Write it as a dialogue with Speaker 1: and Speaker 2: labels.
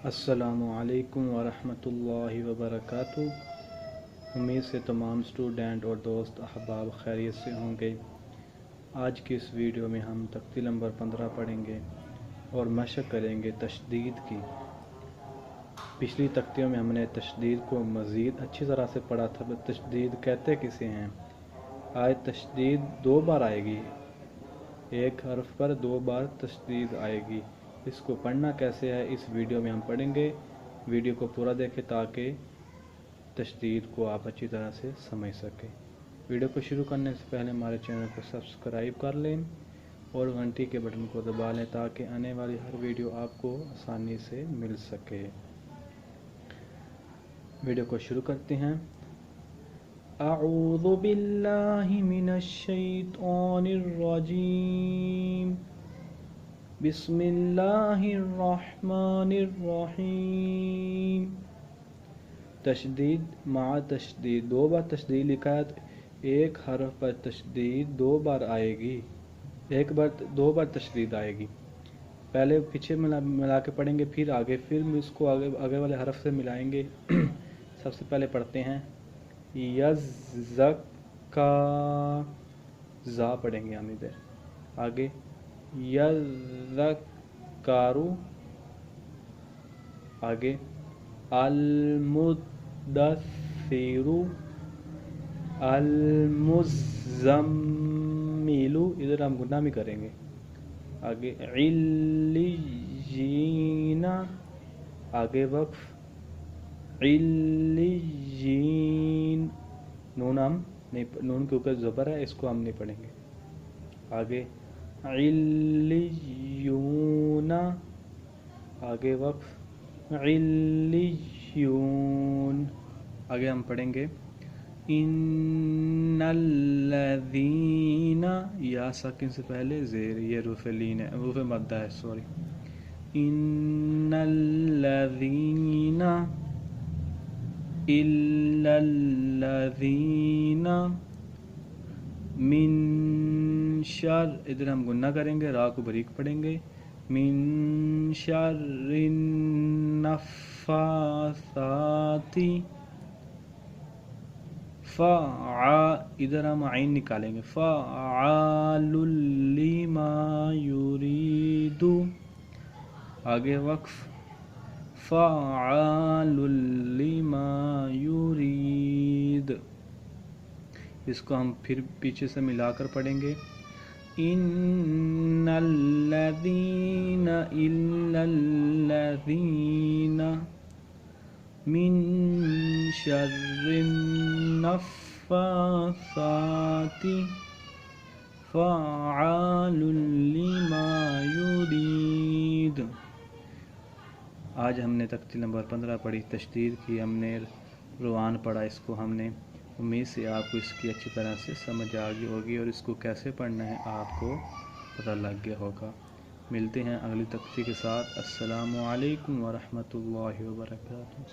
Speaker 1: अस्सलामु अलैकुम वरहमतुल्लाहि वबरकातुहू। उम्मीद से तमाम स्टूडेंट और दोस्त अहबाब खैरियत से होंगे। आज की इस वीडियो में हम तख्ती नंबर 15 पढ़ेंगे और मशक करेंगे तशदीद की। पिछली तख्तियों में हमने तशदीद को मज़ीद अच्छी तरह से पढ़ा था। तशदीद कहते किसे हैं। आज तशदीद 2 बार आएगी, एक हर्फ पर 2 बार तशदीद आएगी। इसको पढ़ना कैसे है इस वीडियो में हम पढ़ेंगे। वीडियो को पूरा देखें ताकि तशदीद को आप अच्छी तरह से समझ सकें। वीडियो को शुरू करने से पहले हमारे चैनल को सब्सक्राइब कर लें और घंटी के बटन को दबा लें ताकि आने वाली हर वीडियो आपको आसानी से मिल सके। वीडियो को शुरू करते हैं। अऊज़ु बिल्लाहि मिनश शैतानिर रजीम। बिस्मिल्लाहिर्रहमानिर्रहीम। तशदीद मा तशदीद 2 बार तशदीद लिखा है तो एक हर्फ पर तशदीद 2 बार आएगी। 2 बार तशदीद आएगी। पहले पीछे मिला के पढ़ेंगे, फिर आगे, फिर इसको आगे वाले हर्फ से मिलाएंगे। सबसे पहले पढ़ते हैं यज़्ज़क्का, ज़ा पढ़ेंगे हम इधर। आगे यज़्ज़क्कारू, आगे अल-मुद्दस्सिरु, अल-मुज़्ज़म्मिलु, इधर हम गुन्ना भी करेंगे। आगे इल्लियीना, आगे वक्फ इल्लियीन, नून के ऊपर ज़बर है, इसको हम नहीं पढ़ेंगे। आगे इल्लियूना, आगे वक्फ इल्लियून। आगे हम पढ़ेंगे इन्नल्लज़ीना, या साकिन से पहले ज़ेर, ये रूफ़ लीन है, रूफ़ मद्दा है, सॉरी। इन्नल्लज़ीना इल्लल्लज़ीना मिन शर, इधर हम गुन्ना करेंगे, रा को बरीक पढ़ेंगे। मिन शर्रिन नफ़्फ़ासाती, इधर हम आइन निकालेंगे। फ़अआलुल लिमा युरीदु, आगे वक्फ फ़अआलुल लिमा युरीद। इसको हम फिर पीछे से मिलाकर पढ़ेंगे। इन्नल्लज़ीना इल्लल्लज़ीना मिन शर्रिन नफ़्फ़ासाती फ़अआलुल लिमा युरीद। आज हमने तख्ती नंबर 15 पढ़ी, तशदीद की, हमने रुआन पढ़ा। इसको हमने उम्मीद से आपको इसकी अच्छी तरह से समझ आ गई होगी और इसको कैसे पढ़ना है आपको पता लग गया होगा। मिलते हैं अगली तख्ती के साथ। अस्सलामु अलैकुम वरहमतुल्लाहि वबरकातुहू।